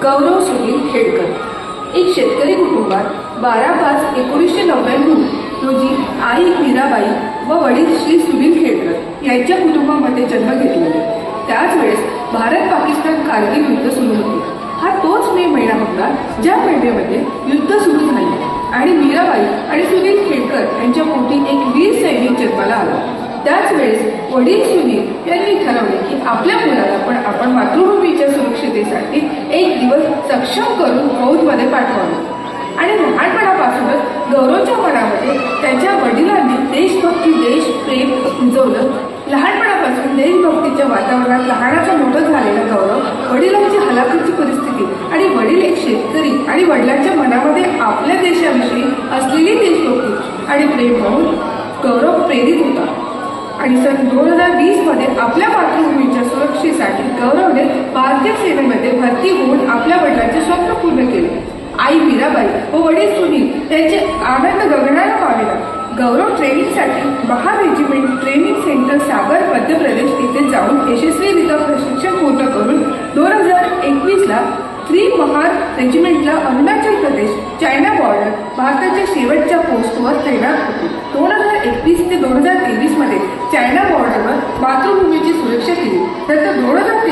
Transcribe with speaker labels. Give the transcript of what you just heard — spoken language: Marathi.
Speaker 1: गौरव सुनील खेडकर एक शेतकरी कुटुंबात 12/5/1999 रोजी आई मीराबाई व वडील श्री सुनील खेडकर यांच्या कुटुंबामध्ये जन्म घेतलेला। त्याच वेळेस भारत-पाकिस्तान कारगिल युद्ध सुरू होते। हा तोच मे महिना होता ज्या महिन्यामध्ये युद्ध सुरू झाले आणि मीराबाई आणि सुनील खेडकर यांच्या पोटी एक वीर सैनिक जन्माला आला। त्याच वेळेस वडील सुनील यांनी ठरवले की आपल्या मुलाला पण आपण मातृभूमीच्या सुरक्षितेसाठी एक दिवस सक्षम करून फौजमध्ये पाठवावे। आणि लहानपणापासूनच गौरवच्या मनामध्ये त्याच्या वडिलांनी देशभक्ती देशप्रेम रुजवलं। लहानपणापासून देशभक्तीच्या वातावरणात लहानाचा मोठा झालेला गौरव वडिलांची हलाखीची परिस्थिती आणि वडील एक शेतकरी आणि वडिलांच्या मनामध्ये आपल्या देशाविषयी असलेली देशभक्ती आणि प्रेम पाहून गौरव प्रेरित होता। आणि सन 2020 मध्ये आपल्या मातृभूमीच्या सुरक्षेसाठी गौरवने भारतीय सेनेमध्ये भरती होऊन आपल्या वडिलांचे स्वप्न पूर्ण केले। आई मीराबाई व वडील सुनील यांचे आनंद गगनाला पावेला। गौरव ट्रेनिंगसाठी महार रेजिमेंट ट्रेनिंग सेंटर सागर मध्य प्रदेश येथे जाऊन यशस्वीरित्या प्रशिक्षण पूर्ण करून 2021 ला महार रेजिमेंटला अरुणाचल प्रदेश चायना बॉर्डर भारताच्या शेवटच्या पोस्टवर तैनात होते। 2021 ते 2023 मध्ये चायना बॉर्डरवर मातृभूमीची सुरक्षा केली। नंतर 2023